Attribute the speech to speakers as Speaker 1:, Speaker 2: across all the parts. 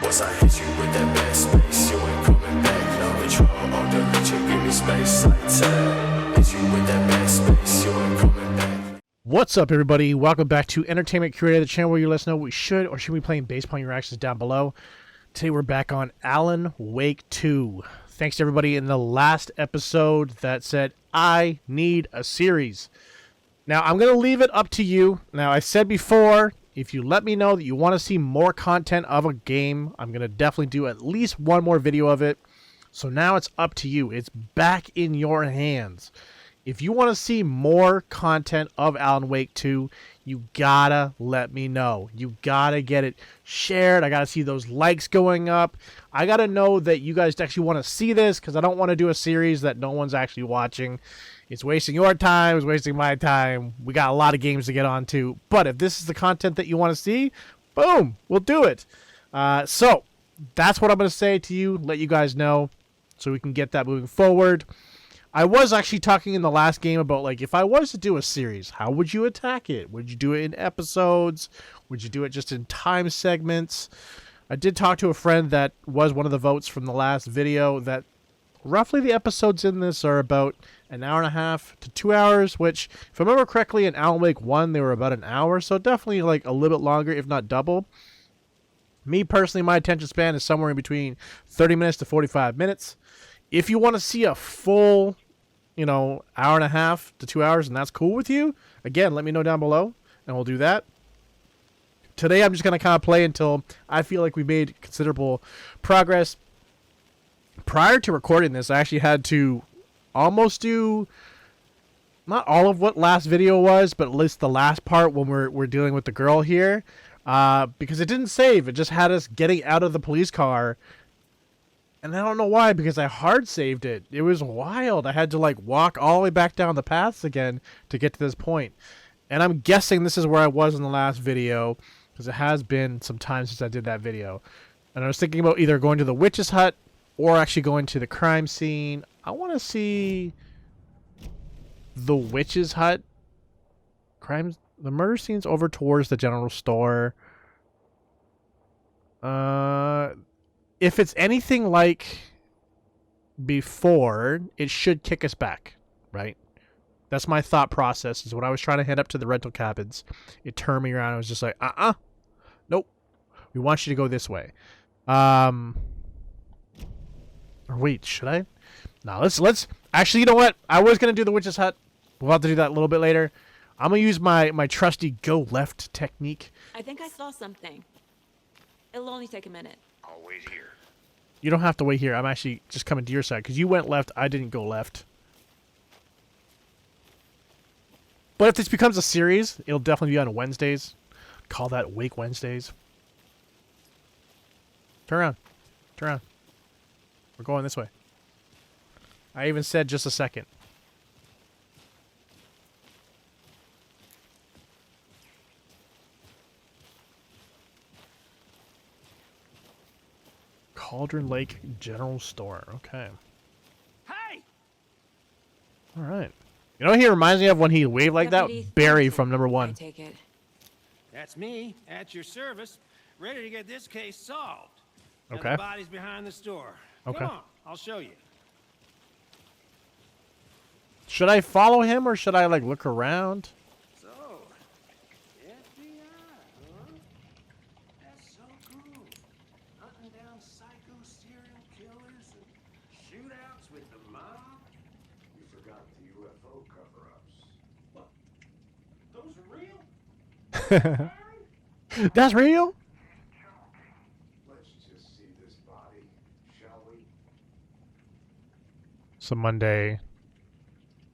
Speaker 1: Once I hit you with that back space, you ain't coming back. No control, oh, delete you, give me space. Like that. Hit you with that back space, you ain't coming back.
Speaker 2: What's up, everybody? Welcome back to Entertainment Curator, the channel where you let us know what we should or should be playing based upon your actions down below. Today we're back on Alan Wake 2. Thanks to everybody in the last episode that said, I need a series. Now, I'm going to leave it up to you. Now, I said before, if you let me know that you want to see more content of a game, I'm going to definitely do at least one more video of it. So now it's up to you. It's back in your hands. If you want to see more content of Alan Wake 2, you gotta let me know. You gotta get it shared. I gotta see those likes going up. I gotta know that you guys actually want to see this, because I don't want to do a series that no one's actually watching. It's wasting your time. It's wasting my time. We got a lot of games to get on to. But if this is the content that you want to see, boom, we'll do it. So that's what I'm going to say to you. Let you guys know so we can get that moving forward. I was actually talking in the last game about, like, if I was to do a series, how would you attack it? Would you do it in episodes? Would you do it just in time segments? I did talk to a friend that was one of the votes from the last video that roughly the episodes in this are about an hour and a half to 2 hours, which, if I remember correctly, in Alan Wake 1, they were about an hour, so definitely like a little bit longer, if not double. Me, personally, my attention span is somewhere in between 30 minutes to 45 minutes. If you want to see a full, hour and a half to 2 hours, and that's cool with you, again, let me know down below, and we'll do that. Today, I'm just going to kind of play until I feel like we made considerable progress. Prior to recording this, I actually had to almost do, not all of what last video was, but at least the last part when we're dealing with the girl here, because it didn't save. It just had us getting out of the police car. And I don't know why, because I hard saved it. It was wild. I had to like walk all the way back down the paths again to get to this point. And I'm guessing this is where I was in the last video, because it has been some time since I did that video. And I was thinking about either going to the witch's hut or actually going to the crime scene. I want to see the witch's hut. The murder scene's over towards the general store. If it's anything like before, it should kick us back, right? That's my thought process, is when I was trying to head up to the rental cabins, it turned me around. I was just like, nope. We want you to go this way. Or wait, should I? No, let's actually, you know what? I was going to do the witch's hut. We'll have to do that a little bit later. I'm going to use my trusty go left technique.
Speaker 3: I think I saw something. It'll only take a minute.
Speaker 4: I'll wait here.
Speaker 2: You don't have to wait here. I'm actually just coming to your side, because you went left. I didn't go left. But if this becomes a series, it'll definitely be on Wednesdays. Call that Wake Wednesdays. Turn around. Turn around. We're going this way. I even said just a second. Cauldron Lake General Store. Okay.
Speaker 4: Hey!
Speaker 2: Alright. You know what he reminds me of when he waved like
Speaker 3: Deputy,
Speaker 2: that? Barry
Speaker 3: thank
Speaker 2: from
Speaker 3: you.
Speaker 2: number
Speaker 3: I
Speaker 2: 1.
Speaker 3: take it.
Speaker 4: That's me, at your service, ready to get this case solved. Now
Speaker 2: Okay.
Speaker 4: the body's behind the store.
Speaker 2: Okay.
Speaker 4: Come on, I'll show you.
Speaker 2: Should I follow him or should I like look around?
Speaker 4: So, FBI, huh? That's so cool. Hunting down psycho serial killers and shootouts with the mob.
Speaker 5: You forgot the UFO cover-ups.
Speaker 4: What? Those are real?
Speaker 2: That's real?
Speaker 5: Let's just see this body, shall we?
Speaker 2: So Monday,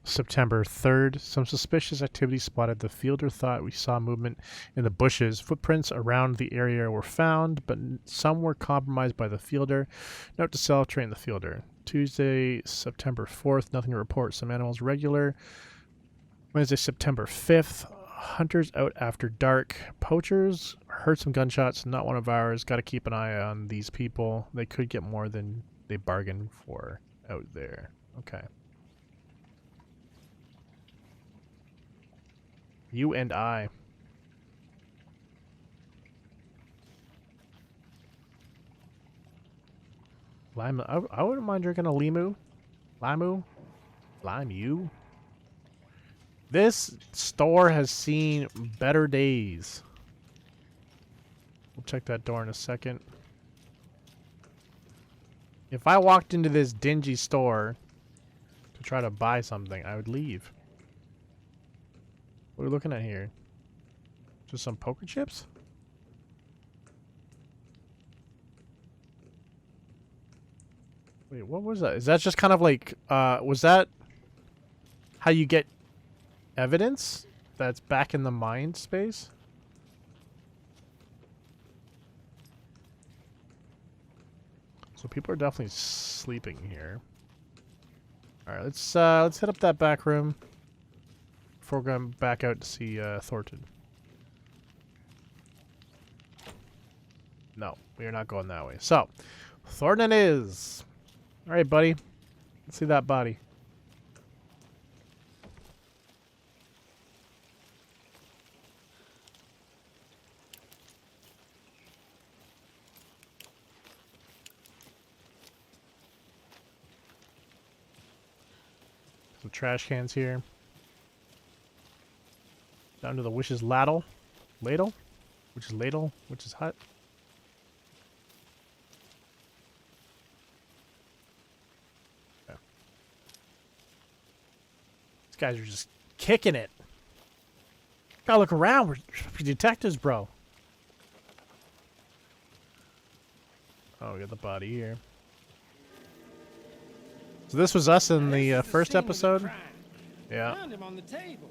Speaker 2: September 3rd, some suspicious activity spotted. The fielder thought we saw movement in the bushes. Footprints around the area were found, but some were compromised by the fielder. Note to self, train the fielder. Tuesday, September 4th, nothing to report. Some animals regular. Wednesday, September 5th, hunters out after dark. Poachers heard some gunshots, not one of ours. Got to keep an eye on these people. They could get more than they bargained for out there. Okay. You and I. Lime. I wouldn't mind drinking a limu. Limu. Limu. This store has seen better days. We'll check that door in a second. If I walked into this dingy store to try to buy something, I would leave. What are we looking at here? Just some poker chips? Wait, what was that? Is that just kind of like, was that how you get evidence that's back in the mind space? So people are definitely sleeping here. All right, let's hit up that back room before we're going back out to see Thornton. No, we are not going that way. So, Thornton is. All right, buddy. Let's see that body. Some trash cans here. Down to the witch's ladle. Ladle? Which is ladle? Which is hut? Okay. These guys are just kicking it. Gotta look around. We're detectives, bro. Oh, we got the body here. So this was us in the first episode. Yeah.
Speaker 4: Found him on the table.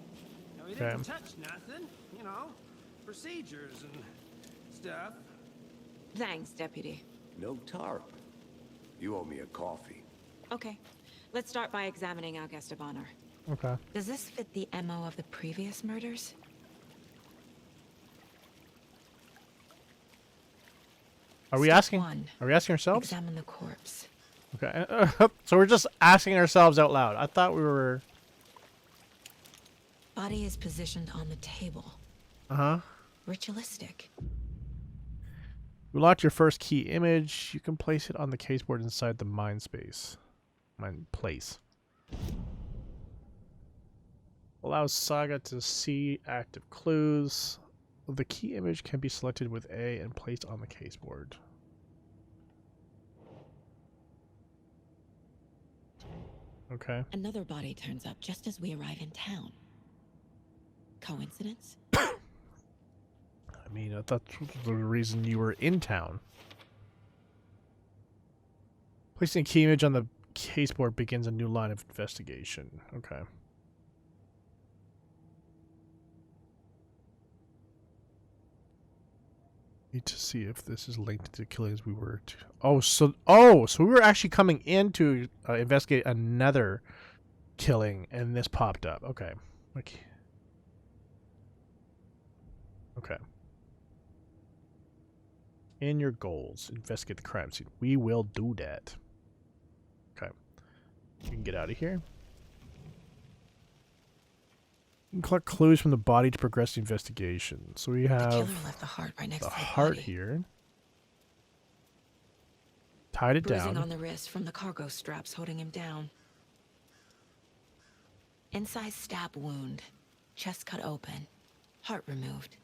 Speaker 4: Now, he
Speaker 2: Okay.
Speaker 4: didn't touch nothing, you know, procedures and stuff.
Speaker 3: Thanks, Deputy.
Speaker 5: No tarp. You owe me a coffee.
Speaker 3: Okay. Let's start by examining our guest of honor.
Speaker 2: Okay.
Speaker 3: Does this fit the MO of the previous murders?
Speaker 2: Are we
Speaker 3: Step
Speaker 2: asking?
Speaker 3: one.
Speaker 2: Are we asking ourselves?
Speaker 3: Examine the corpse.
Speaker 2: Okay. So we're just asking ourselves out loud. I thought we were.
Speaker 3: Body is positioned on the table.
Speaker 2: Uh-huh.
Speaker 3: Ritualistic.
Speaker 2: You locked your first key image. You can place it on the caseboard inside the mind space. Mind place. Allows Saga to see active clues. The key image can be selected with A and placed on the caseboard. Okay.
Speaker 3: Another body turns up just as we arrive in town. Coincidence?
Speaker 2: I mean, I thought the reason you were in town. Placing a key image on the caseboard begins a new line of investigation. Okay. Need to see if this is linked to the killings we were to. So we were actually coming in to investigate another killing, and this popped up. Okay. Okay. In your goals, investigate the crime scene. We will do that. Okay. You can get out of here. You can collect clues from the body to progress the investigation. So we
Speaker 3: The
Speaker 2: have
Speaker 3: killer left the heart right next
Speaker 2: the
Speaker 3: to the
Speaker 2: heart
Speaker 3: body.
Speaker 2: here. Tied it
Speaker 3: Bruising
Speaker 2: down.
Speaker 3: on the wrist from the cargo straps holding him down. Inside stab wound. Chest cut open. Heart removed.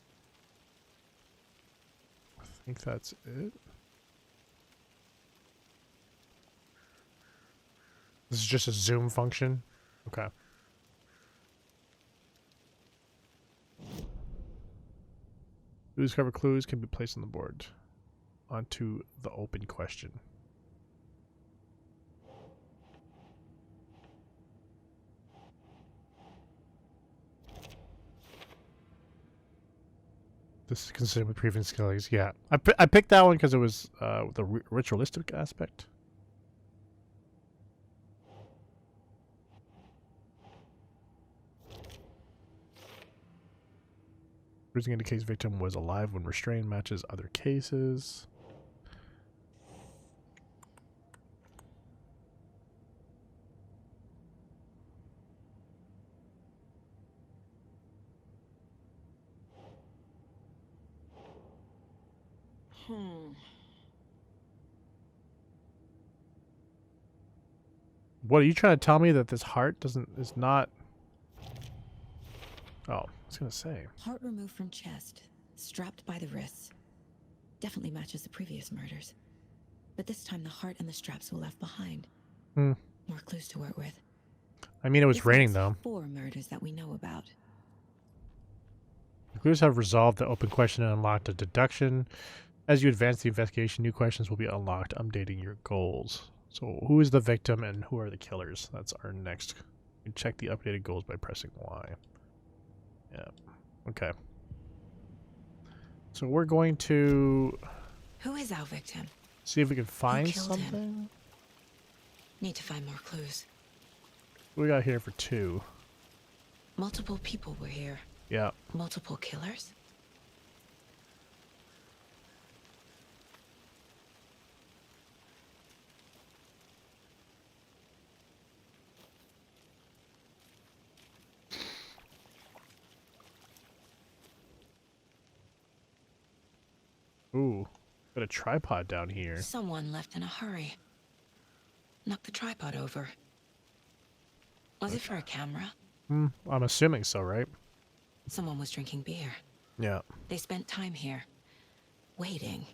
Speaker 2: I think that's it. This is just a zoom function. Okay. Clues cover clues can be placed on the board. Onto the open question. This is consistent with previous killings. Yeah, I picked that one because it was the ritualistic aspect. Bruising indicates victim was alive when restrained, matches other cases. What are you trying to tell me, that this heart is not? Oh, I was gonna say.
Speaker 3: Heart removed from chest, strapped by the wrists. Definitely matches the previous murders. But this time the heart and the straps were left behind.
Speaker 2: Hmm.
Speaker 3: More clues to work with.
Speaker 2: I mean, it was
Speaker 3: This
Speaker 2: raining
Speaker 3: makes
Speaker 2: though.
Speaker 3: 4 murders that we know about.
Speaker 2: The clues have resolved the open question and unlocked a deduction. As you advance the investigation, new questions will be unlocked, updating your goals. So, who is the victim and who are the killers? That's our next. You can check the updated goals by pressing Y. Yeah. Okay. So we're going to
Speaker 3: Who is our victim?
Speaker 2: see if we can find
Speaker 3: killed him?
Speaker 2: something.
Speaker 3: Need to find more clues.
Speaker 2: What we got here for 2?
Speaker 3: Multiple people were here.
Speaker 2: Yeah.
Speaker 3: Multiple killers?
Speaker 2: Ooh. Got a tripod down here.
Speaker 3: Someone left in a hurry. Knocked the tripod over. Was it for a camera?
Speaker 2: I'm assuming so, right?
Speaker 3: Someone was drinking beer.
Speaker 2: Yeah.
Speaker 3: They spent time here. Waiting.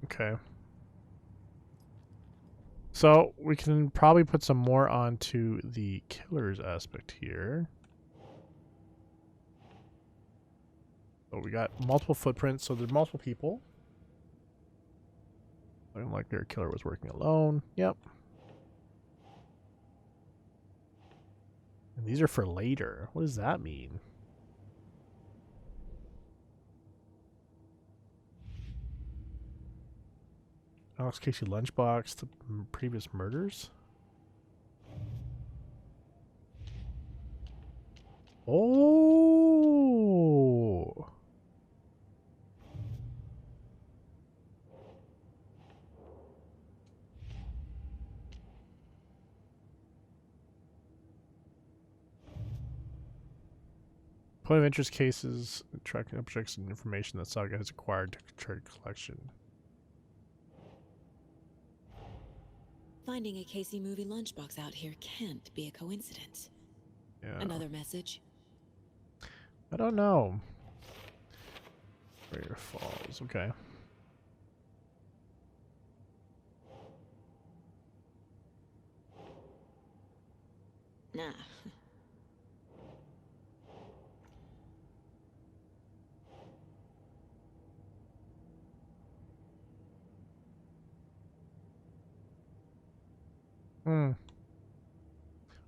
Speaker 2: Okay. So we can probably put some more onto the killers aspect here. So we got multiple footprints, so there's multiple people. Looking like their killer was working alone. Yep. And these are for later. What does that mean? Alex Casey lunchbox, the previous murders. Oh. Point of interest cases, tracking objects and information that Saga has acquired to control collection.
Speaker 3: Finding a Casey movie lunchbox out here can't be a coincidence.
Speaker 2: Yeah.
Speaker 3: Another message?
Speaker 2: I don't know. Prayer Falls, okay.
Speaker 3: Nah.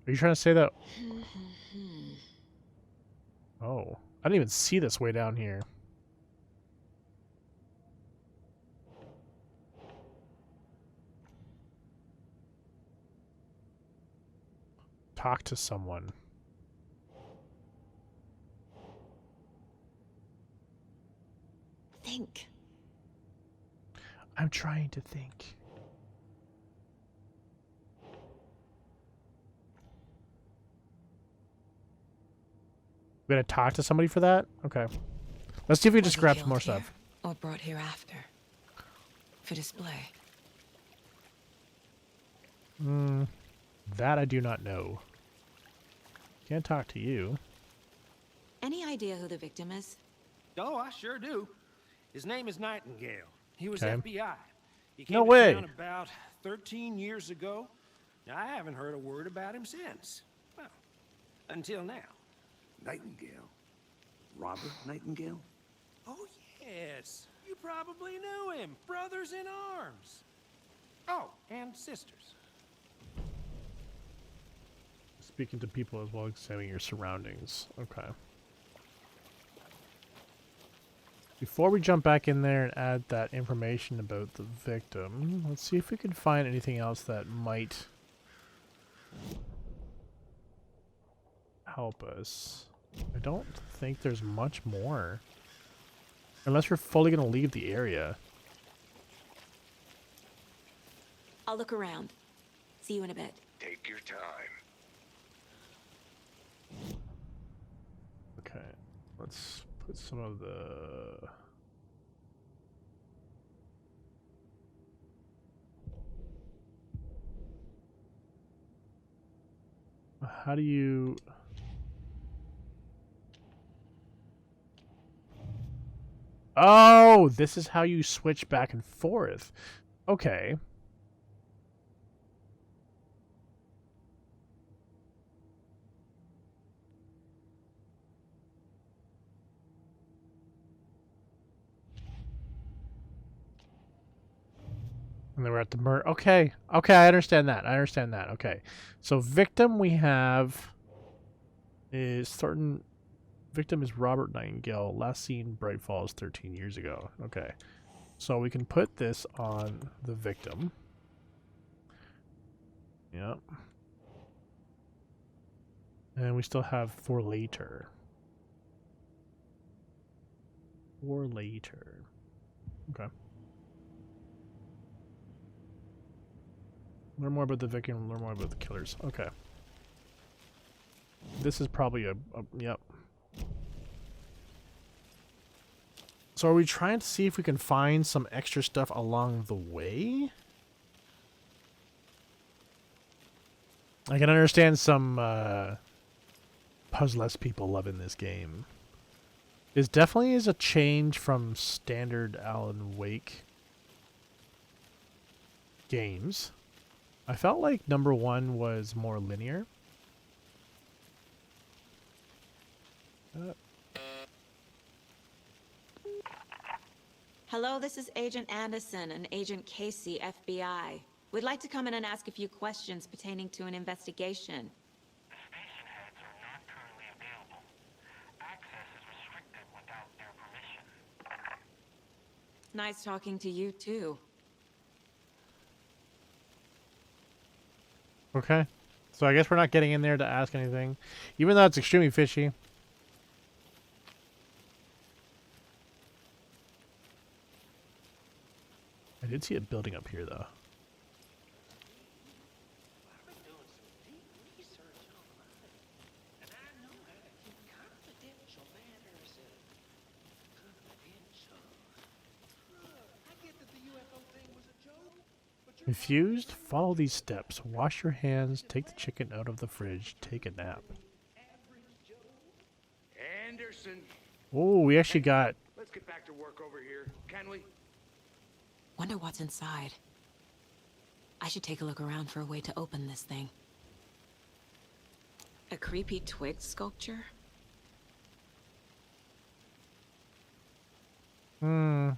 Speaker 2: Are you trying to say that? Oh, I didn't even see this way down here. Talk to someone.
Speaker 3: Think.
Speaker 2: I'm trying to think. We gotta talk to somebody for that? Okay. Let's see if we
Speaker 3: Was
Speaker 2: just
Speaker 3: he
Speaker 2: grab some
Speaker 3: killed
Speaker 2: more
Speaker 3: here,
Speaker 2: stuff.
Speaker 3: or brought here after? For display.
Speaker 2: That I do not know. Can't talk to you.
Speaker 3: Any idea who the victim is?
Speaker 4: Oh, I sure do. His name is Nightingale. He was
Speaker 2: Okay.
Speaker 4: FBI. He came
Speaker 2: No
Speaker 4: to
Speaker 2: way.
Speaker 4: town about 13 years ago. Now, I haven't heard a word about him since. Well, until now.
Speaker 6: Nightingale? Robert Nightingale?
Speaker 4: Oh, yes. You probably knew him. Brothers in arms. Oh, and sisters.
Speaker 2: Speaking to people as well as examining your surroundings. Okay. Before we jump back in there and add that information about the victim, let's see if we can find anything else that might help us. I don't think there's much more. Unless we're fully going to leave the area.
Speaker 3: I'll look around. See you in a bit.
Speaker 6: Take your time.
Speaker 2: Okay. Let's Put some of the... How do you... Oh, this is how you switch back and forth. Okay. And then we're at the murder. Okay. Okay, I understand that. I understand that. Okay. So victim we have is Thornton. Victim is Robert Nightingale. Last seen Bright Falls 13 years ago. Okay. So we can put this on the victim. Yep. And we still have for later. For later. Okay. Learn more about the victim, learn more about the killers. Okay. This is probably a yep. So are we trying to see if we can find some extra stuff along the way? I can understand some puzzless people loving this game. This definitely is a change from standard Alan Wake games. I felt like number 1 was more linear.
Speaker 7: Hello, this is Agent Anderson and Agent Casey, FBI. We'd like to come in and ask a few questions pertaining to an investigation.
Speaker 8: The station heads are not currently available. Access is restricted without their permission.
Speaker 7: Nice talking to you, too.
Speaker 2: Okay. So I guess we're not getting in there to ask anything. Even though it's extremely fishy. I did see it building up here, though.
Speaker 4: I've been doing some deep research online, and I know how to keep confidential matters confidential. I get that the UFO thing was a joke, but you're
Speaker 2: Confused? Follow these steps. Wash your hands, take the chicken out of the fridge, take a nap.
Speaker 6: Anderson,
Speaker 2: Oh, we actually got...
Speaker 6: let's get back to work over here, can we?
Speaker 7: Wonder what's inside. I should take a look around for a way to open this thing. A creepy twig sculpture?
Speaker 2: I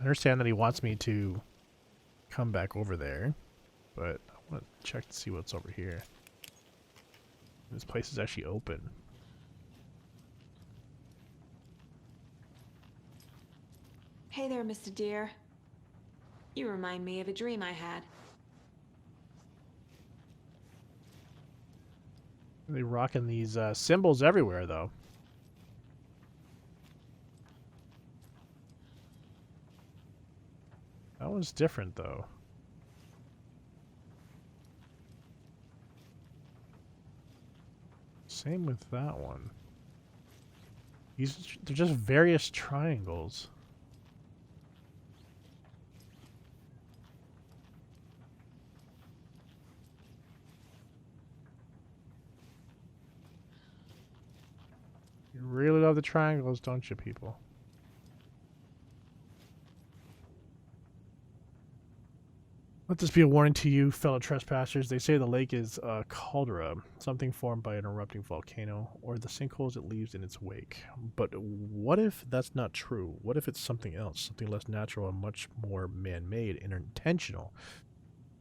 Speaker 2: understand that he wants me to come back over there, but I want to check to see what's over here. This place is actually open.
Speaker 7: Hey there, Mr. Deer. You remind me of a dream I had.
Speaker 2: They rocking these symbols everywhere, though. That one's different, though. Same with that one. They're just various triangles. You really love the triangles, don't you, people? Let this be a warning to you, fellow trespassers. They say the lake is a caldera, something formed by an erupting volcano, or the sinkholes it leaves in its wake. But what if that's not true? What if it's something else, something less natural and much more man-made and intentional?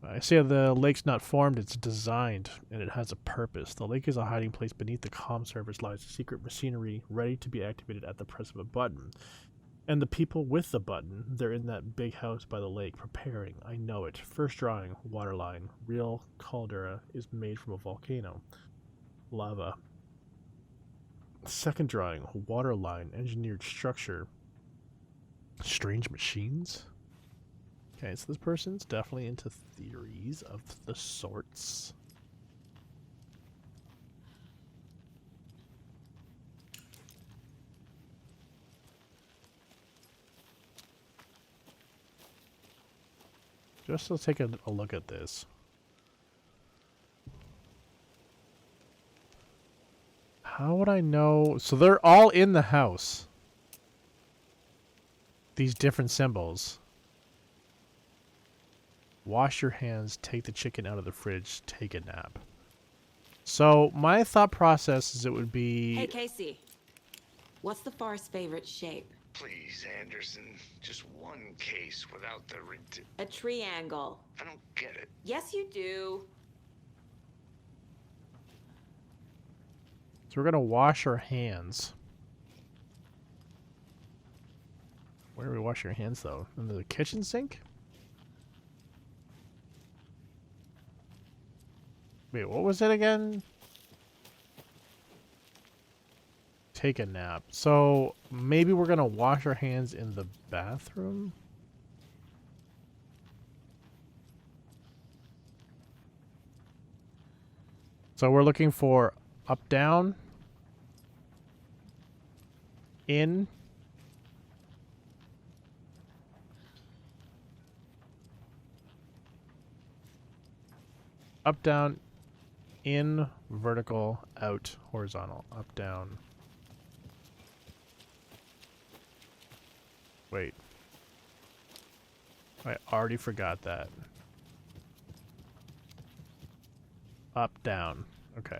Speaker 2: I say the lake's not formed, it's designed, and it has a purpose. The lake is a hiding place. Beneath the comm surface lies a secret machinery ready to be activated at the press of a button. And the people with the button, they're in that big house by the lake, preparing. I know it. First drawing, waterline. Real caldera is made from a volcano. Lava. Second drawing, waterline, engineered structure. Strange machines? Okay, so this person's definitely into theories of the sorts. just to take a look at this. How would I know? So they're all in the house. These different symbols. Wash your hands, take the chicken out of the fridge, take a nap. So my thought process is it would be...
Speaker 7: Hey, Casey. What's the far's favorite shape?
Speaker 6: Please, Anderson. Just one case without the
Speaker 7: A triangle.
Speaker 6: I don't get it.
Speaker 7: Yes, you do.
Speaker 2: So we're going to wash our hands. Where do we wash your hands, though? In the kitchen sink? Wait, what was it again? Take a nap. So maybe we're going to wash our hands in the bathroom? So we're looking for up, down, in, up, down, in, vertical, out, horizontal, up, down. Wait. I already forgot that. Up, down. Okay.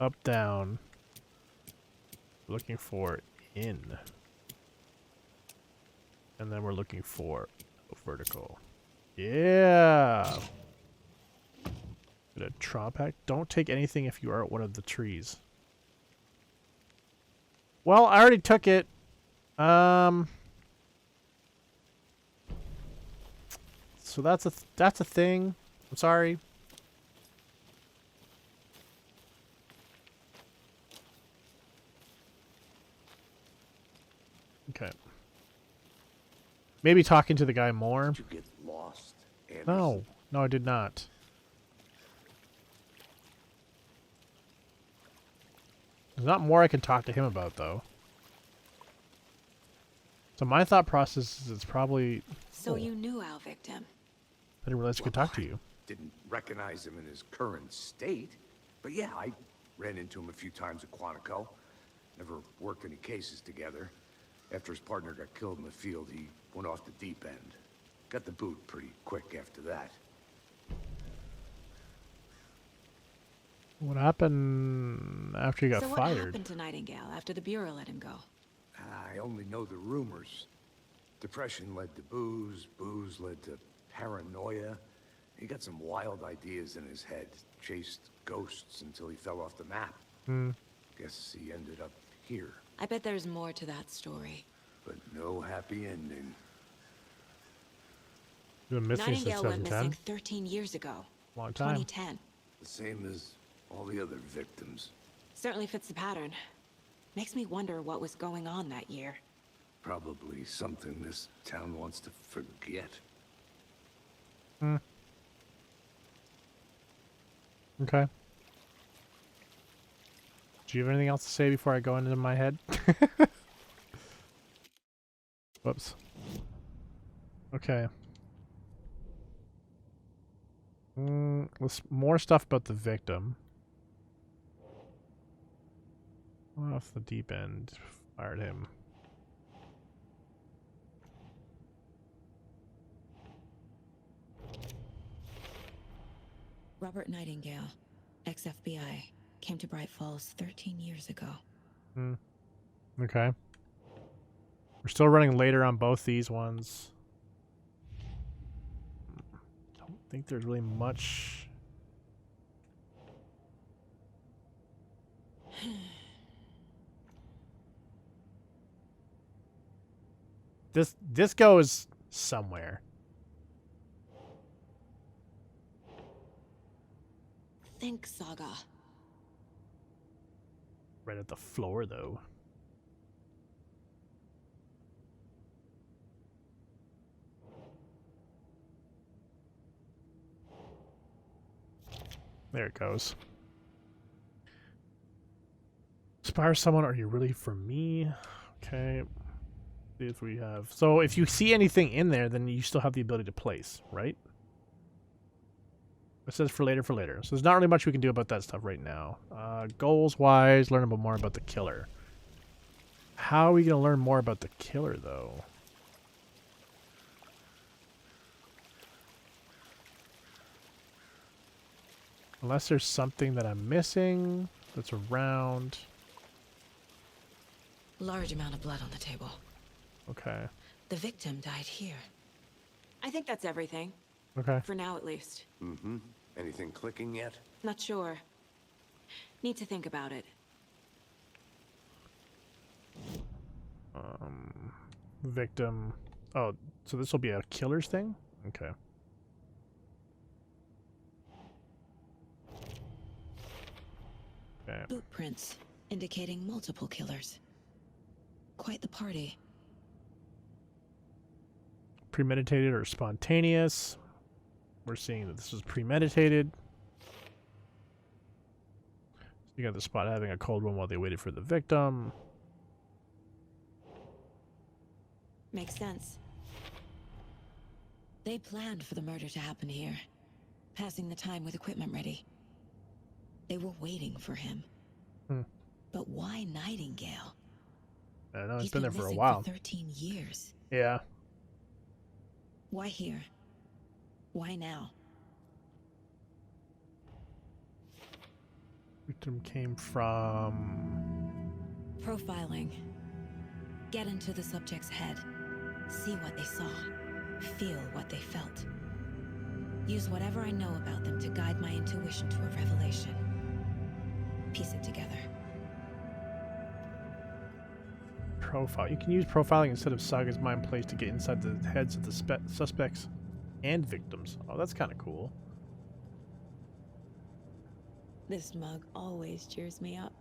Speaker 2: Up, down. Looking for in. And then we're looking for vertical. Yeah! Bit of trauma pack. Don't take anything if you are at one of the trees. Well, I already took it. So that's a thing. I'm sorry. Okay. Maybe talking to the guy more.
Speaker 6: Did you get lost, Anderson?
Speaker 2: No. No, I did not. There's not more I can talk to him about, though. So my thought process is it's probably...
Speaker 7: So you knew our victim.
Speaker 2: I didn't realize I could talk to you.
Speaker 6: Didn't recognize him in his current state. But yeah, I ran into him a few times at Quantico. Never worked any cases together. After his partner got killed in the field, he went off the deep end. Got the boot pretty quick after that.
Speaker 2: What happened after you got
Speaker 7: So what
Speaker 2: fired?
Speaker 7: happened to Nightingale after the Bureau let him go?
Speaker 6: I only know the rumors. Depression led to booze, booze led to paranoia. He got some wild ideas in his head, chased ghosts until he fell off the map. Guess he ended up here,
Speaker 7: I bet there's more to that story.
Speaker 6: but no happy ending.
Speaker 2: You've been missing since
Speaker 7: Nightingale went
Speaker 2: 2010?
Speaker 7: missing 13 years ago.
Speaker 2: Long time.
Speaker 7: 2010.
Speaker 6: The same as all the other victims.
Speaker 7: Certainly fits the pattern. Makes me wonder what was going on that year.
Speaker 6: Probably something this town wants to forget.
Speaker 2: Okay. Do you have anything else to say before I go into my head? Whoops. Okay. More stuff about the victim. What if the deep end fired him?
Speaker 3: Robert Nightingale, ex-FBI, came to Bright Falls 13 years ago.
Speaker 2: Okay. We're still running later on both these ones. Don't think there's really much. This goes somewhere.
Speaker 3: Think Saga.
Speaker 2: Right at the floor, though. There it goes. Inspire someone. Are you really for me? Okay. See if we have. So if you see anything in there, then you still have the ability to place, right? It says for later, for later. So there's not really much we can do about that stuff right now. Goals wise, learn about more about the killer. How are we going to learn more about the killer, though? Unless there's something that I'm missing that's around.
Speaker 3: Large amount of blood on the table.
Speaker 2: Okay.
Speaker 3: The victim died here.
Speaker 7: I think that's everything.
Speaker 2: Okay.
Speaker 7: For now, at least.
Speaker 6: Mm-hmm. Anything clicking yet?
Speaker 7: Not sure. Need to think about it.
Speaker 2: Victim. Oh, so this will be a killer's thing? Okay. Okay.
Speaker 3: Footprints indicating multiple killers. Quite the party.
Speaker 2: Premeditated or spontaneous. We're seeing that this is premeditated. You got the spot having a cold one while they waited for the victim.
Speaker 3: Makes sense. They planned for the murder to happen here, passing the time with equipment ready. They were waiting for him. But why Nightingale?
Speaker 2: I don't know, it's
Speaker 3: He's
Speaker 2: been there for a
Speaker 3: missing
Speaker 2: while.
Speaker 3: For 13 years.
Speaker 2: Yeah.
Speaker 3: Why here? Why now?
Speaker 2: Victim came from...
Speaker 3: Profiling. Get into the subject's head. See what they saw. Feel what they felt. Use whatever I know about them to guide my intuition to a revelation. Piece it together.
Speaker 2: Profile. You can use profiling instead of Saga's mind plays to get inside the heads of the suspects and victims. Oh, that's kind of cool.
Speaker 3: This mug always cheers me up.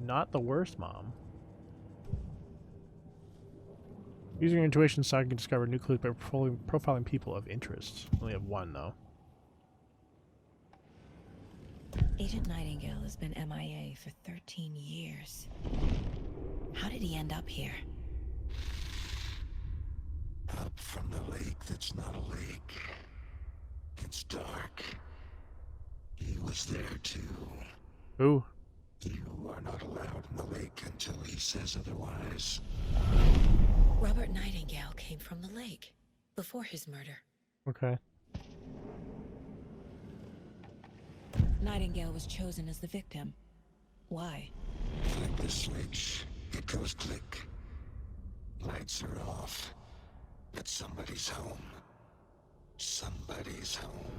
Speaker 2: Not the worst, Mom. Using your intuition, Saga can discover new clues by profiling people of interest. Only have one, though.
Speaker 3: Agent Nightingale has been MIA for 13 years. How did he end up here?
Speaker 5: Up from the lake that's not a lake. It's dark. He was there too.
Speaker 2: Who?
Speaker 5: You are not allowed in the lake until he says otherwise.
Speaker 3: Robert Nightingale came from the lake before his murder.
Speaker 2: Okay.
Speaker 3: Nightingale was chosen as the victim. Why?
Speaker 5: Flip the switch. It goes click. Lights are off. But somebody's home. Somebody's home.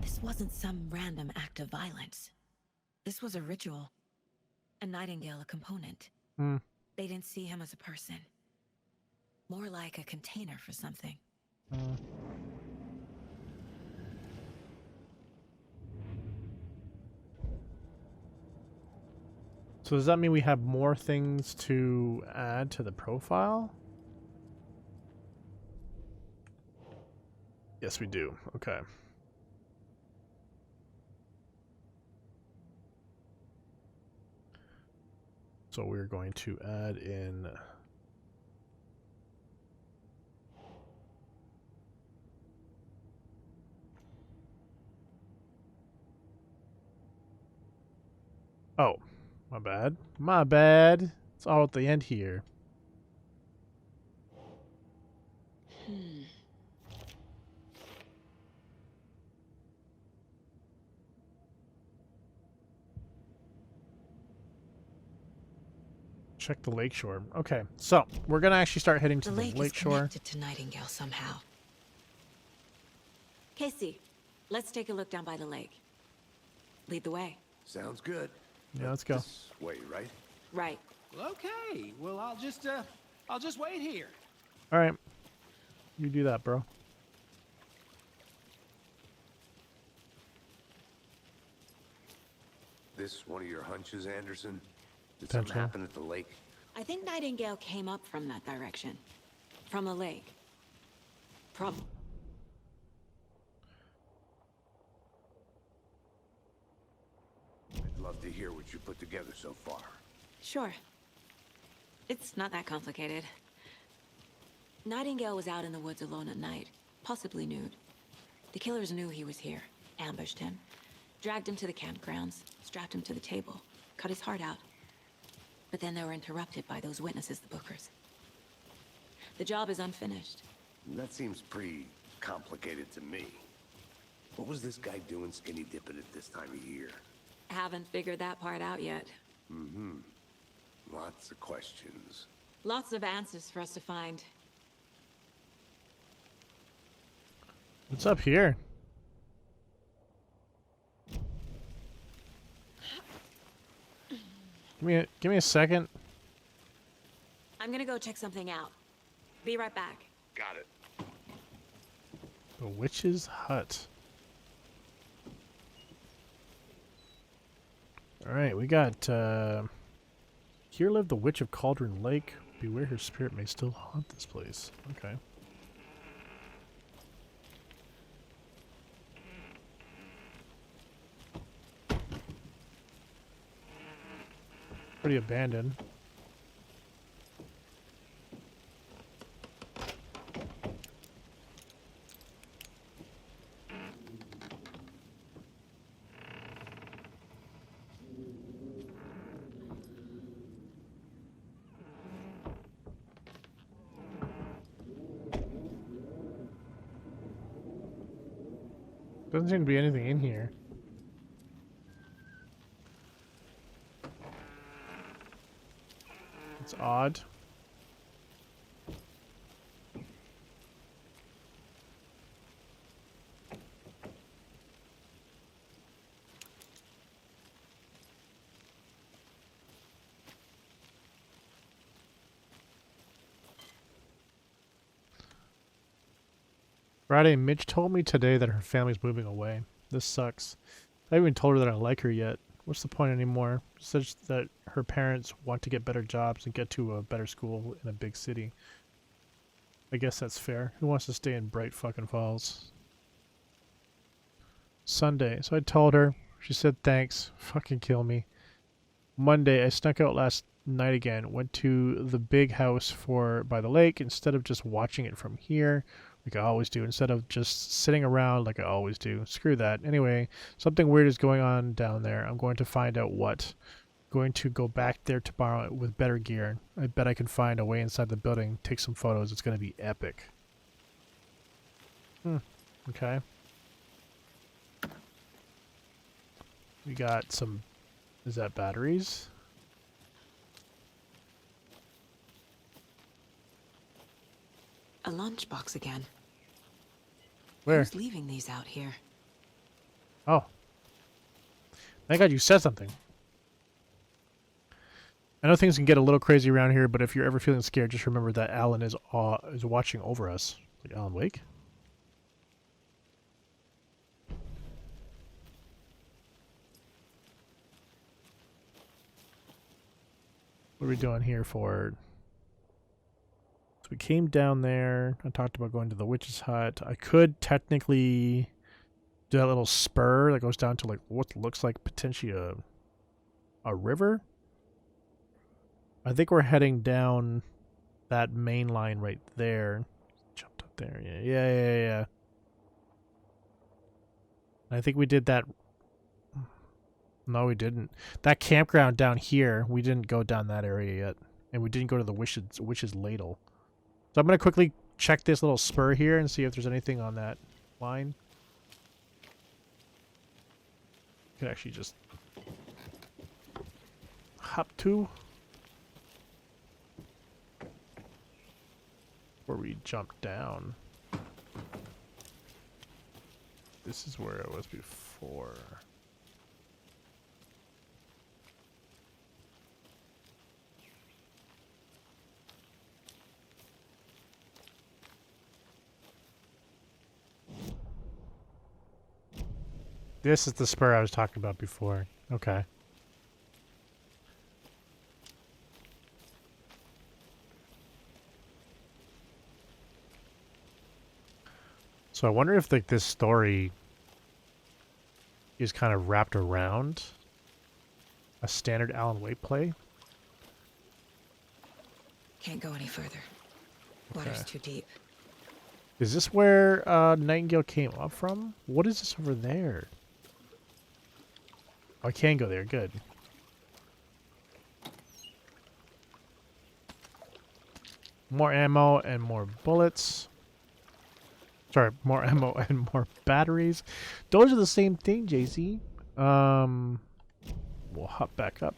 Speaker 3: This wasn't some random act of violence. This was a ritual. A Nightingale a component. They didn't see him as a person. More like a container for something.
Speaker 2: So does that mean we have more things to add to the profile? Yes, we do. Okay. So we're going to add in... Oh, my bad. My bad. It's all at the end here. Check the lakeshore. Okay, so we're gonna actually start heading to the
Speaker 3: lake is
Speaker 2: lakeshore.
Speaker 3: connected to Nightingale somehow.
Speaker 7: Casey, let's take a look down by the lake. Lead the way.
Speaker 6: Sounds good.
Speaker 2: Yeah, let's go.
Speaker 6: This way, right?
Speaker 7: Right.
Speaker 4: Well, okay. Well, I'll just wait here.
Speaker 2: All right, you do that, bro.
Speaker 6: This one of your hunches, Anderson? Did
Speaker 2: Potential.
Speaker 6: something happen at the lake?
Speaker 7: I think Nightingale came up from that direction. From the lake.
Speaker 6: love to hear what you put together so far.
Speaker 3: Sure. It's not that complicated. Nightingale was out in the woods alone at night, possibly nude. The killers knew he was here, ambushed him, dragged him to the campgrounds, strapped him to the table, cut his heart out. But then they were interrupted by those witnesses, the Bookers. The job is unfinished.
Speaker 6: That seems pretty complicated to me. What was this guy doing skinny dipping at this time of year?
Speaker 3: Haven't figured that part out yet.
Speaker 6: Mm-hmm. Lots of questions.
Speaker 3: Lots of answers for us to find.
Speaker 2: What's up here? Give me a second.
Speaker 3: I'm gonna go check something out. Be right back.
Speaker 6: Got it.
Speaker 2: The witch's hut. Alright, we got here lived the witch of Cauldron Lake. Beware her spirit may still haunt this place. Okay. Pretty abandoned. Doesn't seem to be anything in here. It's odd. Friday, Mitch told me today that her family's moving away. This sucks. I haven't even told her that I like her yet. What's the point anymore? Says that her parents want to get better jobs and get to a better school in a big city. I guess that's fair. Who wants to stay in Bright fucking Falls? Sunday. So I told her. She said thanks. Fucking kill me. Monday, I snuck out last night again. Went to the big house by the lake instead of just watching it from here. Like I always do, instead of just sitting around like I always do. Screw that. Anyway, something weird is going on down there. I'm going to find out what. Going to go back there tomorrow with better gear. I bet I can find a way inside the building, take some photos. It's going to be epic. Okay. We got some... Is that batteries?
Speaker 3: A lunchbox again.
Speaker 2: Where?
Speaker 3: Who's leaving these out here?
Speaker 2: Oh. Thank God you said something. I know things can get a little crazy around here, but if you're ever feeling scared, just remember that Alan is watching over us. Like Alan Wake? What are we doing here for? So we came down there. I talked about going to the witch's hut. I could technically do that little spur that goes down to like what looks like potentially a river. I think we're heading down that main line right there. Jumped up there. Yeah. I think we did that. No, we didn't. That campground down here, we didn't go down that area yet. And we didn't go to the witch's ladle. So I'm going to quickly check this little spur here and see if there's anything on that line. Could actually just hop to where we jump down. This is where I was before. This is the spur I was talking about before. Okay. So I wonder if like this story is kind of wrapped around A standard Alan Wake play.
Speaker 3: Can't go any further. Water's too deep.
Speaker 2: Is this where Nightingale came up from? What is this over there? Oh, I can go there. Good. More ammo and more bullets. Sorry, more ammo and more batteries. Those are the same thing, JC. We'll hop back up.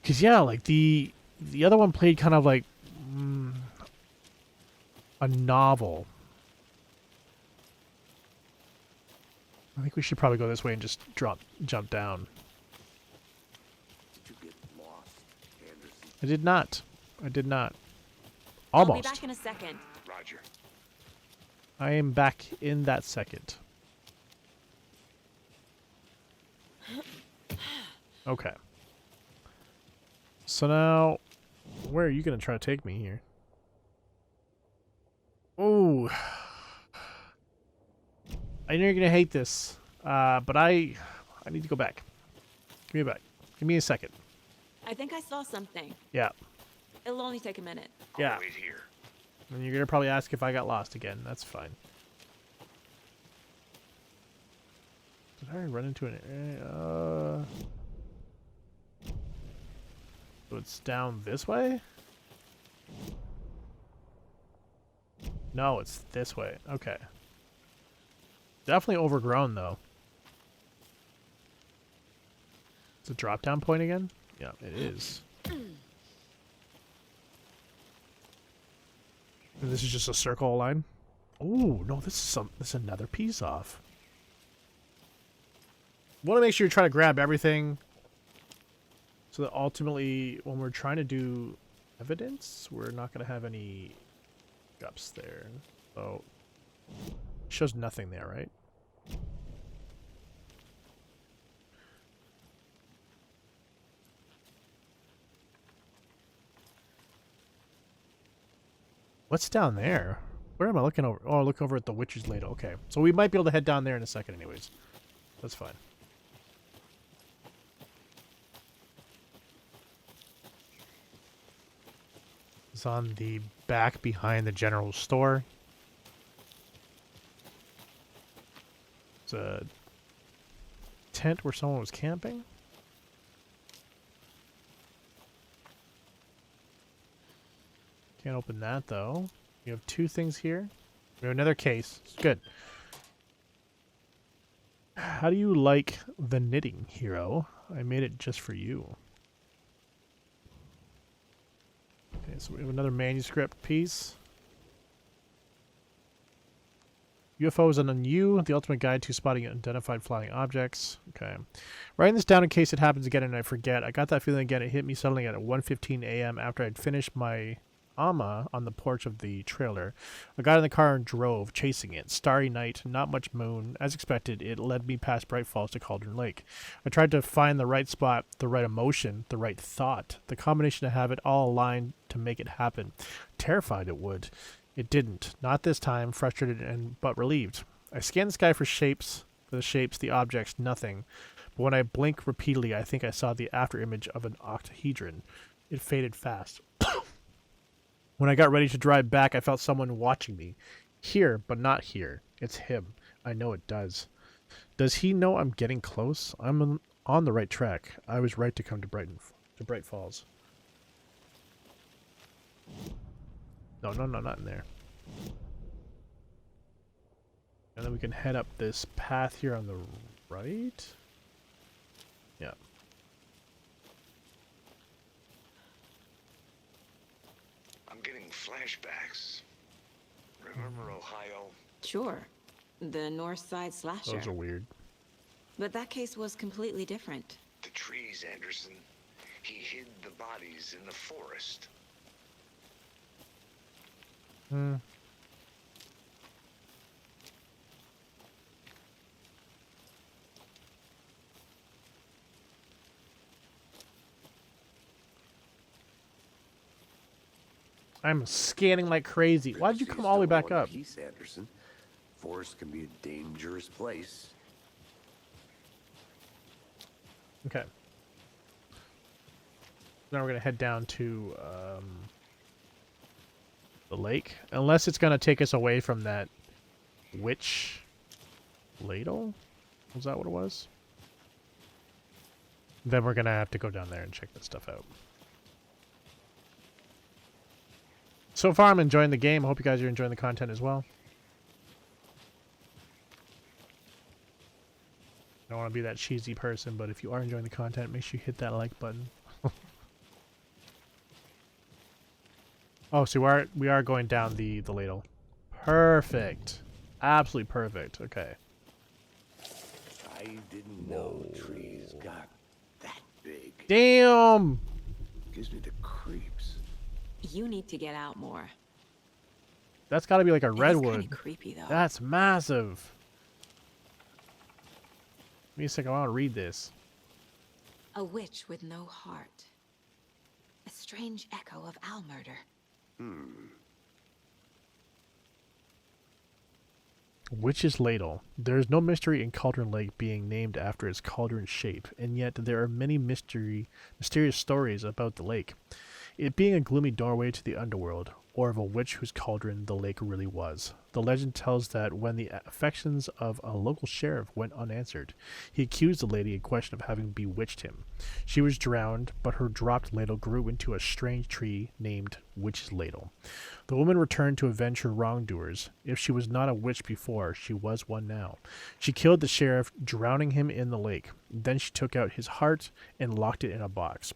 Speaker 2: Cause yeah, like the other one played kind of like a novel. I think we should probably go this way and just jump down.
Speaker 6: Did you get lost, Anderson?
Speaker 2: I did not. I did not.
Speaker 7: I'll be
Speaker 2: Almost.
Speaker 7: back in a second.
Speaker 6: Roger.
Speaker 2: I am back in that second. Okay. So now, where are you going to try to take me here? Oh. I know you're going to hate this, but I need to go back. Give me a back. Give me a second.
Speaker 7: I think I saw something.
Speaker 2: Yeah.
Speaker 7: It'll only take a minute.
Speaker 2: Yeah.
Speaker 6: I'll wait here.
Speaker 2: And you're going to probably ask if I got lost again. That's fine. Did I run into an area? So it's down this way? No, it's this way. Okay. Definitely overgrown, though. It's a drop-down point again? Yeah, it is. And this is just a circle line? Oh, no, this is another piece off. Want to make sure you try to grab everything so that ultimately when we're trying to do evidence, we're not going to have any gaps there. So it shows nothing there, right? What's down there? Where am I looking over? Oh, look over at the Witcher's Ladle. Okay. So we might be able to head down there in a second anyways. That's fine. It's on the back behind the general store. It's a tent where someone was camping. Can't open that though. You have two things here. We have another case. Good. How do you like the knitting, hero? I made it just for you. Okay, so we have another manuscript piece. UFOs and you, the ultimate guide to spotting unidentified flying objects. Okay. Writing this down in case it happens again and I forget. I got that feeling again. It hit me suddenly at 1:15 a.m. after I'd finished my AMA on the porch of the trailer. I got in the car and drove, chasing it. Starry night, not much moon. As expected, it led me past Bright Falls to Cauldron Lake. I tried to find the right spot, the right emotion, the right thought. The combination to have it all aligned to make it happen. Terrified it would. It didn't. Not this time, frustrated but relieved. I scanned the sky for the shapes, the objects, nothing. But when I blinked repeatedly, I think I saw the after image of an octahedron. It faded fast. When I got ready to drive back, I felt someone watching me. Here, but not here. It's him. I know it does. Does he know I'm getting close? I'm on the right track. I was right to come to Bright Falls. No, not in there. And then we can head up this path here on the right. Yeah.
Speaker 5: I'm getting flashbacks. Remember Ohio?
Speaker 7: Sure. The North Side Slasher.
Speaker 2: Those are weird.
Speaker 7: But that case was completely different.
Speaker 5: The trees, Anderson. He hid the bodies in the forest.
Speaker 2: Hmm. I'm scanning like crazy. Why did you come all the way back up?
Speaker 6: Peace, Anderson. Forest can be a dangerous place.
Speaker 2: Okay. Now we're gonna head down to the lake, unless it's gonna take us away from that witch ladle. Was that what it was? Then we're gonna have to go down there and check that stuff out. So far, I'm enjoying the game. I hope you guys are enjoying the content as well. I don't want to be that cheesy person, but if you are enjoying the content, make sure you hit that like button. Oh, so we are going down the ladle. Perfect. Absolutely perfect. Okay.
Speaker 6: I didn't know trees got that big.
Speaker 2: Damn!
Speaker 6: Gives me the creeps.
Speaker 7: You need to get out more.
Speaker 2: That's got to be like a
Speaker 7: It is
Speaker 2: redwood.
Speaker 7: kinda creepy though.
Speaker 2: That's massive. Give me a second. I want to read this.
Speaker 7: A witch with no heart. A strange echo of owl murder.
Speaker 2: Witch's Ladle. There is no mystery in Cauldron Lake being named after its cauldron shape, and yet there are many mysterious stories about the lake. It being a gloomy doorway to the underworld, or of a witch whose cauldron the lake really was. The legend tells that when the affections of a local sheriff went unanswered, he accused the lady in question of having bewitched him. She was drowned, but her dropped ladle grew into a strange tree named Witch's Ladle. The woman returned to avenge her wrongdoers. If she was not a witch before, she was one now. She killed the sheriff, drowning him in the lake. Then she took out his heart and locked it in a box.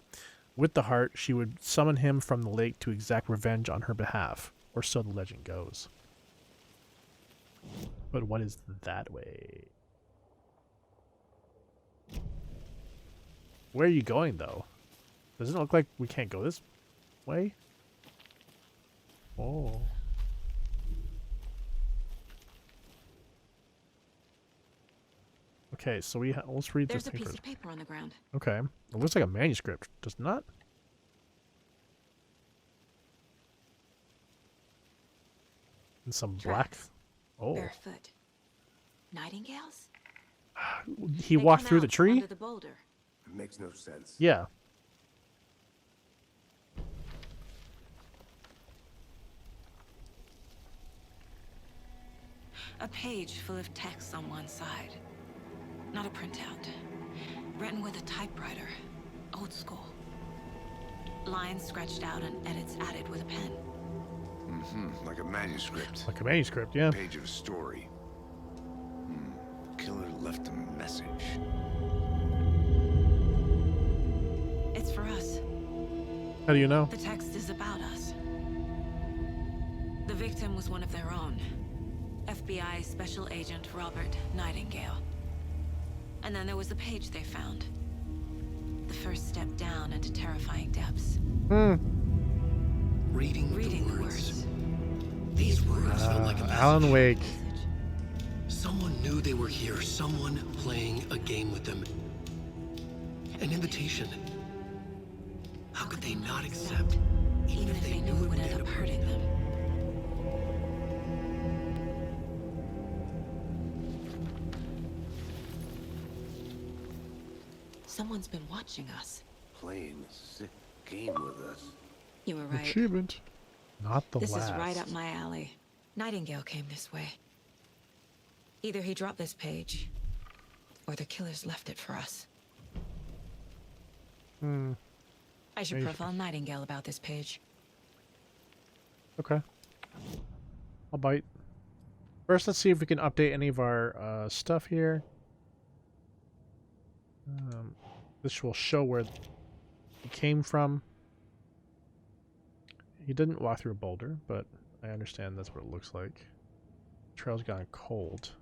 Speaker 2: With the heart, she would summon him from the lake to exact revenge on her behalf, or so the legend goes. But what is that way? Where are you going, though? Doesn't it look like we can't go this way? Oh. Okay, so let's read
Speaker 7: There's
Speaker 2: this
Speaker 7: a
Speaker 2: thing
Speaker 7: piece
Speaker 2: first.
Speaker 7: of paper on the ground.
Speaker 2: Okay. It looks like a manuscript, does it not? And some black.
Speaker 7: Tracks.
Speaker 2: Oh.
Speaker 7: Barefoot. Nightingales?
Speaker 2: He
Speaker 7: They
Speaker 2: walked
Speaker 7: come
Speaker 2: through the
Speaker 7: out from
Speaker 2: tree?
Speaker 7: under the boulder.
Speaker 6: It makes no sense.
Speaker 2: Yeah.
Speaker 7: A page full of text on one side. Not a printout. Written with a typewriter. Old school. Lines scratched out and edits added with a pen.
Speaker 6: Like a manuscript.
Speaker 2: Like a manuscript, yeah.
Speaker 6: Page of a story. Killer left a message.
Speaker 7: It's for us.
Speaker 2: How do you know?
Speaker 7: The text is about us. The victim was one of their own. FBI Special Agent Robert Nightingale. And then there was the page they found. The first step down into terrifying depths.
Speaker 9: Reading
Speaker 7: Reading words.
Speaker 9: These words felt like a message.
Speaker 2: Alan Wake.
Speaker 9: Someone knew they were here. Someone playing a game with them. An invitation. How could they not accept?
Speaker 7: Even if they knew it would end up hurting them. Someone's been watching us.
Speaker 6: Playing a sick game with us.
Speaker 7: You were right.
Speaker 2: Achievement. Not the
Speaker 7: This
Speaker 2: last.
Speaker 7: is right up my alley. Nightingale came this way. Either he dropped this page, or the killers left it for us. I should
Speaker 2: Maybe.
Speaker 7: profile Nightingale about this page.
Speaker 2: Okay. I'll bite. First, let's see if we can update any of our stuff here. This will show where he came from. He didn't walk through a boulder, but I understand that's what it looks like. Trail's gone cold.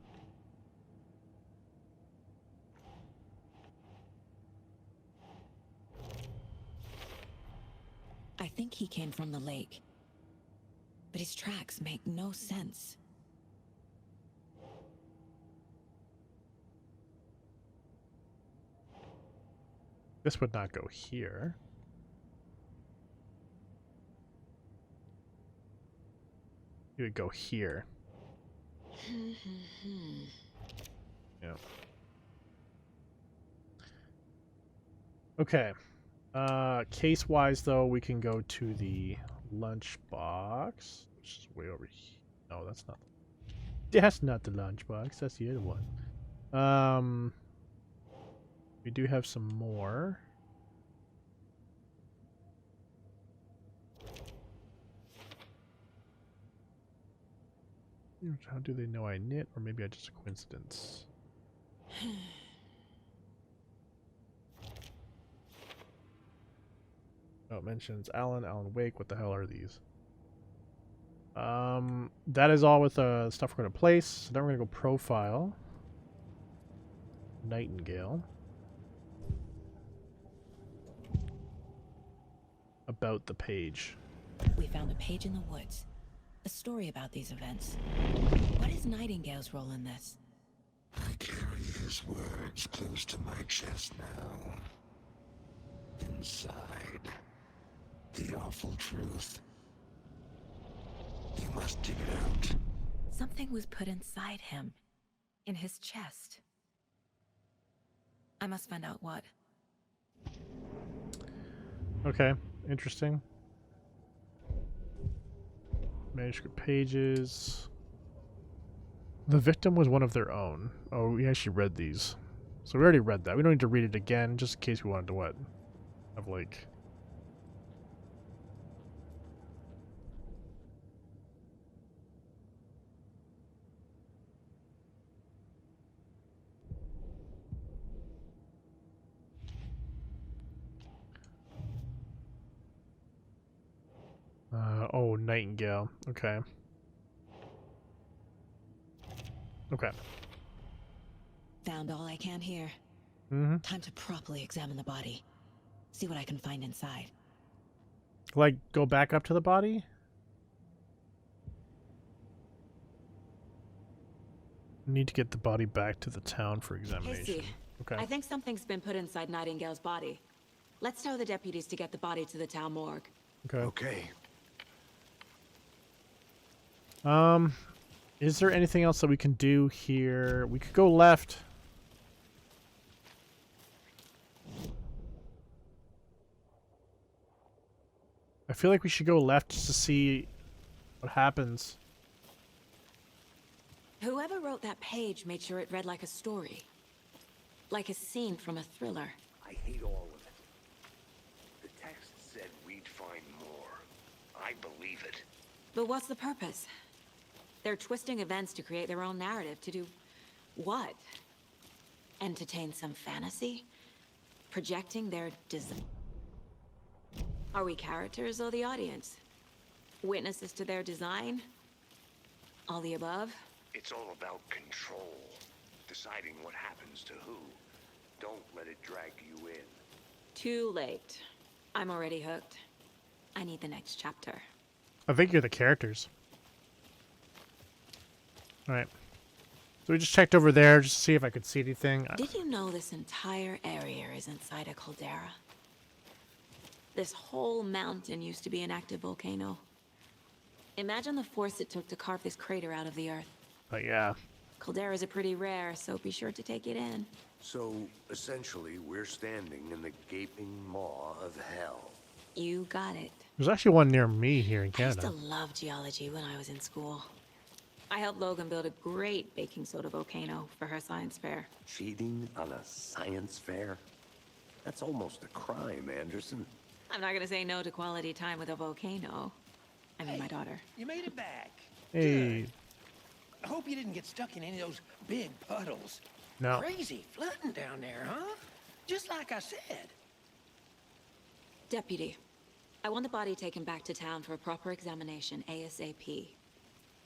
Speaker 3: I think he came from the lake. But his tracks make no sense.
Speaker 2: This would not go here. It would go here. Yeah. Okay. Case wise though, we can go to the lunchbox, which is way over here. No, that's not. That's not the lunchbox. That's the other one. We do have some more. How do they know I knit, or maybe I just a coincidence? Oh, it mentions Alan Wake. What the hell are these? That is all with stuff we're going to place. So then we're going to go profile. Nightingale. About the page.
Speaker 3: We found a page in the woods. A story about these events. What is Nightingale's role in this?
Speaker 5: I carry his words close to my chest now. Inside, the awful truth. You must dig it out.
Speaker 3: Something was put inside him. In his chest. I must find out what.
Speaker 2: Okay, interesting. Manuscript pages. The victim was one of their own. Oh, we actually read these. So we already read that. We don't need to read it again, just in case we wanted to what? Have like... oh, Nightingale. Okay. Okay.
Speaker 3: Found all I can here.
Speaker 2: Mm-hmm.
Speaker 3: Time to properly examine the body. See what I can find inside.
Speaker 2: Like, go back up to the body? Need to get the body back to the town for examination.
Speaker 7: Casey,
Speaker 2: Okay.
Speaker 7: I think something's been put inside Nightingale's body. Let's tell the deputies to get the body to the town morgue.
Speaker 2: Okay.
Speaker 6: Okay.
Speaker 2: Is there anything else that we can do here? We could go left. I feel like we should go left just to see what happens.
Speaker 7: Whoever wrote that page made sure it read like a story. Like a scene from a thriller.
Speaker 6: I hate all of it. The text said we'd find more. I believe it.
Speaker 7: But what's the purpose? They're twisting events to create their own narrative. To do what? Entertain some fantasy? Projecting their design? Are we characters or the audience? Witnesses to their design? All the above?
Speaker 6: It's all about control. Deciding what happens to who. Don't let it drag you in.
Speaker 7: Too late. I'm already hooked. I need the next chapter.
Speaker 2: I think you're the characters. Alright. So we just checked over there just to see if I could see anything.
Speaker 7: Did you know this entire area is inside a caldera? This whole mountain used to be an active volcano. Imagine the force it took to carve this crater out of the earth.
Speaker 2: But yeah.
Speaker 7: Calderas are pretty rare, so be sure to take it in.
Speaker 6: So, essentially, we're standing in the gaping maw of hell.
Speaker 7: You got it.
Speaker 2: There's actually one near me here in
Speaker 7: I used to
Speaker 2: Canada.
Speaker 7: love geology when I was in school. I helped Logan build a great baking soda volcano for her science fair.
Speaker 6: Cheating on a science fair? That's almost a crime, Anderson.
Speaker 7: I'm not gonna say no to quality time with a volcano. I mean, my daughter.
Speaker 4: You made it back.
Speaker 2: Hey.
Speaker 4: Good. I hope you didn't get stuck in any of those big puddles.
Speaker 2: No.
Speaker 4: Crazy flooding down there, huh? Just like I said.
Speaker 7: Deputy, I want the body taken back to town for a proper examination ASAP.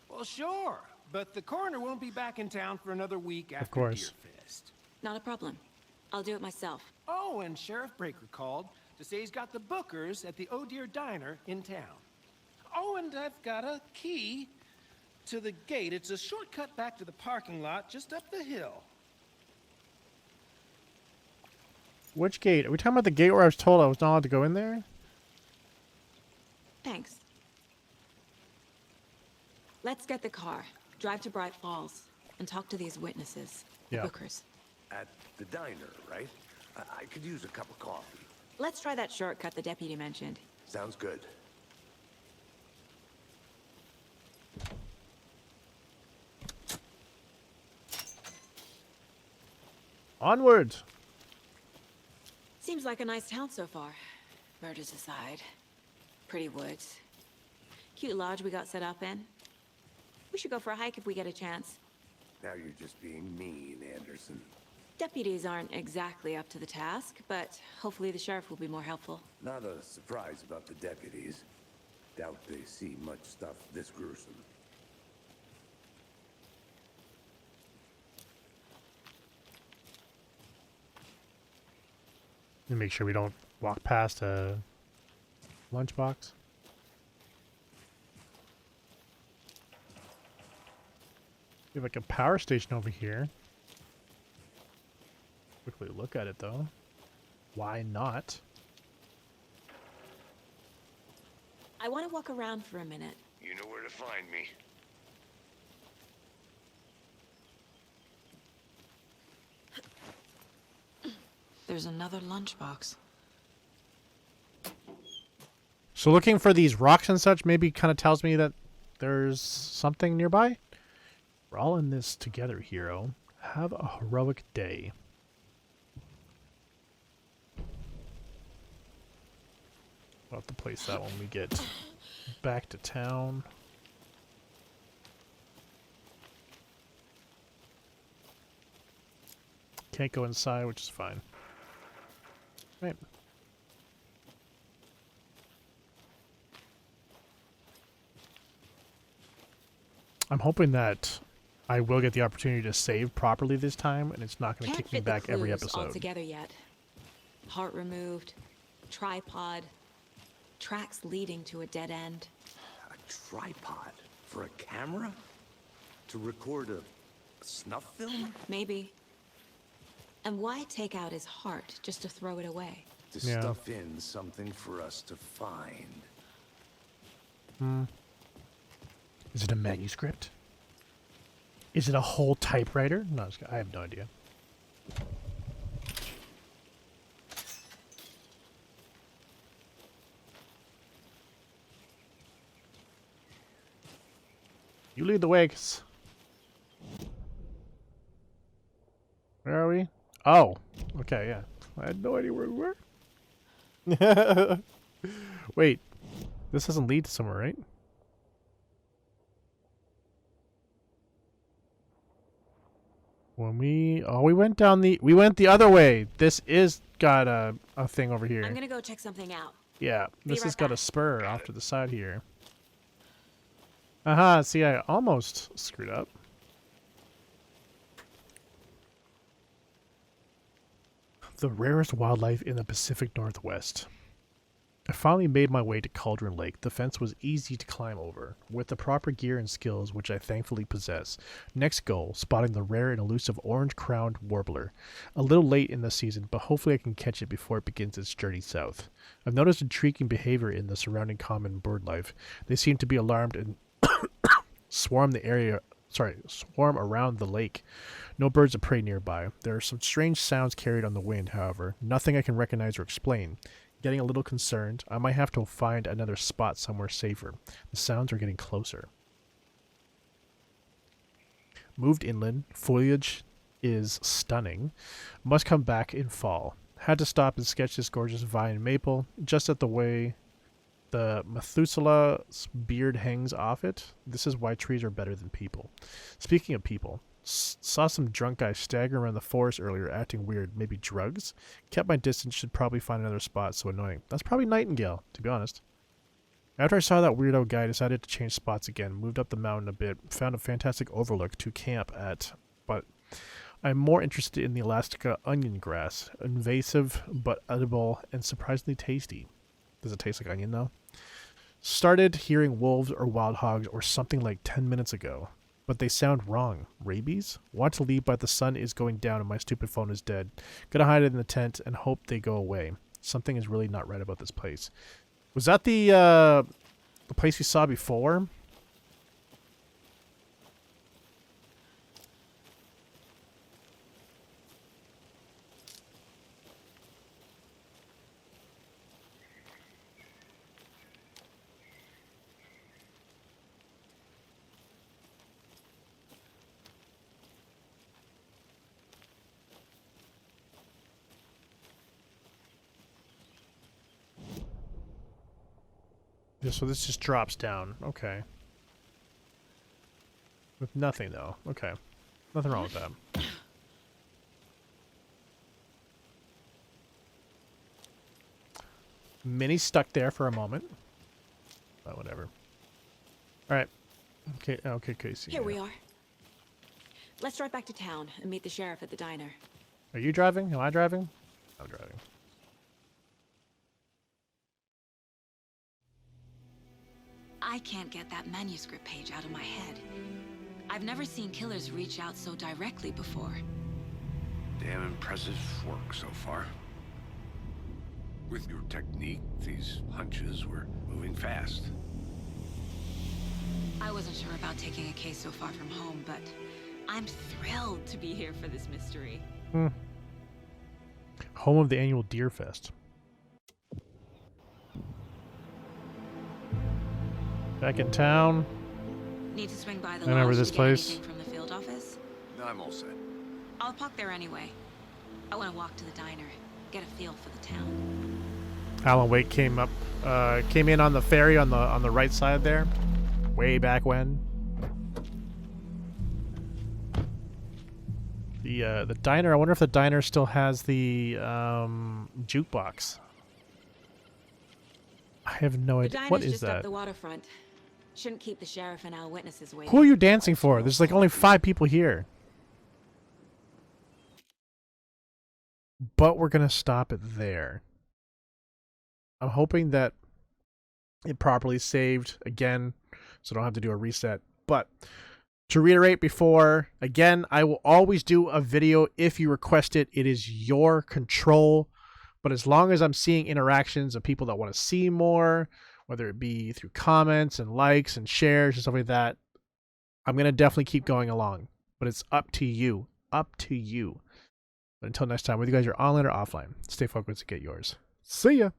Speaker 4: Well, sure, but the coroner won't be back in town for another week after
Speaker 2: course.
Speaker 4: Deerfest.
Speaker 7: Not a problem. I'll do it myself.
Speaker 4: Oh, and Sheriff Breaker called to say he's got the bookers at the Oh Dear Diner in town. Oh, and I've got a key to the gate. It's a shortcut back to the parking lot just up the hill.
Speaker 2: Which gate? Are we talking about the gate where I was told I was not allowed to go in there?
Speaker 7: Thanks. Let's get the car, drive to Bright Falls, and talk to these witnesses, the
Speaker 2: Yeah.
Speaker 7: bookers.
Speaker 6: At the diner, right? I could use a cup of coffee.
Speaker 3: Let's try that shortcut the deputy mentioned.
Speaker 6: Sounds good.
Speaker 2: Onwards.
Speaker 3: Seems like a nice town so far. Murders aside. Pretty woods. Cute lodge we got set up in. We should go for a hike if we get a chance.
Speaker 6: Now you're just being mean, Anderson.
Speaker 3: Deputies aren't exactly up to the task, but hopefully the sheriff will be more helpful.
Speaker 6: Not a surprise about the deputies. Doubt they see much stuff this gruesome.
Speaker 2: And make sure we don't walk past a lunchbox. We have like a power station over here. Quickly look at it though. Why not?
Speaker 3: I want to walk around for a minute.
Speaker 6: You know where to find me.
Speaker 7: There's another lunchbox.
Speaker 2: So looking for these rocks and such maybe kind of tells me that there's something nearby. We're all in this together, hero. Have a heroic day. We'll have to place that when we get back to town. Can't go inside, which is fine. Right. I'm hoping that I will get the opportunity to save properly this time, and it's not going to kick me back every episode.
Speaker 3: All together yet. Heart removed, tripod, tracks leading to a dead end.
Speaker 6: A tripod? For a camera? To record a snuff film?
Speaker 3: Maybe. And why take out his heart just to throw it away?
Speaker 6: To stuff in something for us to find.
Speaker 2: Is it a manuscript? Is it a whole typewriter? No, I have no idea. You lead the way, 'cause... Where are we? Oh, okay, yeah. I had no idea where we were. Wait, this doesn't lead to somewhere, right? When we went down we went the other way. This is got a thing over here.
Speaker 3: I'm gonna go check something out.
Speaker 2: Yeah, this
Speaker 3: right
Speaker 2: has got a
Speaker 3: back.
Speaker 2: spur off to the side here. Aha, see, I almost screwed up. The rarest wildlife in the Pacific Northwest. I finally made my way to Cauldron Lake. The fence was easy to climb over, with the proper gear and skills which I thankfully possess. Next goal, spotting the rare and elusive orange-crowned warbler. A little late in the season, but hopefully I can catch it before it begins its journey south. I've noticed intriguing behavior in the surrounding common bird life. They seem to be alarmed and swarm around the lake. No birds of prey nearby. There are some strange sounds carried on the wind, however. Nothing I can recognize or explain. Getting a little concerned. I might have to find another spot somewhere safer. The sounds are getting closer. Moved inland. Foliage is stunning. Must come back in fall. Had to stop and sketch this gorgeous vine maple just at the way the Methuselah's beard hangs off it. This is why trees are better than people. Speaking of people, saw some drunk guy stagger around the forest earlier, acting weird. Maybe drugs? Kept my distance, should probably find another spot, so annoying. That's probably Nightingale, to be honest. After I saw that weirdo guy, I decided to change spots again. Moved up the mountain a bit, found a fantastic overlook to camp at, but I'm more interested in the Alaska onion grass. Invasive, but edible, and surprisingly tasty. Does it taste like onion, though? Started hearing wolves or wild hogs or something like 10 minutes ago. But they sound wrong. Rabies? Want to leave, but the sun is going down and my stupid phone is dead. Gonna hide it in the tent and hope they go away. Something is really not right about this place. Was that the place we saw before? So this just drops down. Okay. With nothing though. Okay. Nothing wrong with that. Minnie's stuck there for a moment. But whatever. Alright. Okay, okay, Casey.
Speaker 3: Here we are. Let's drive back to town and meet the sheriff at the diner.
Speaker 2: Are you driving? Am I driving? I'm driving.
Speaker 7: I can't get that manuscript page out of my head. I've never seen killers reach out so directly before.
Speaker 6: Damn impressive work so far. With your technique, these hunches were moving fast.
Speaker 7: I wasn't sure about taking a case so far from home, but I'm thrilled to be here for this mystery.
Speaker 2: Home of the annual Deer Fest. Back in town.
Speaker 7: Need to swing by the
Speaker 2: I remember
Speaker 7: lodge
Speaker 2: this
Speaker 7: to get
Speaker 2: place.
Speaker 7: anything from the field office?
Speaker 6: No, I'm all set.
Speaker 7: I'll park there anyway. I want to walk to the diner, get a feel for the town.
Speaker 2: Alan Wake came in on the ferry on the right side there, way back when. The diner. I wonder if the diner still has the jukebox. I have no idea. What is
Speaker 3: just up
Speaker 2: that?
Speaker 3: the waterfront. Shouldn't keep the sheriff and our witnesses waiting.
Speaker 2: Who are you dancing for? There's like only 5 people here. But we're gonna stop it there. I'm hoping that it properly saved again, so I don't have to do a reset. But to reiterate before, again, I will always do a video if you request it. It is your control. But as long as I'm seeing interactions of people that want to see more, whether it be through comments and likes and shares and stuff like that, I'm going to definitely keep going along. But it's up to you. Up to you. But until next time, whether you guys are online or offline, stay focused and get yours. See ya!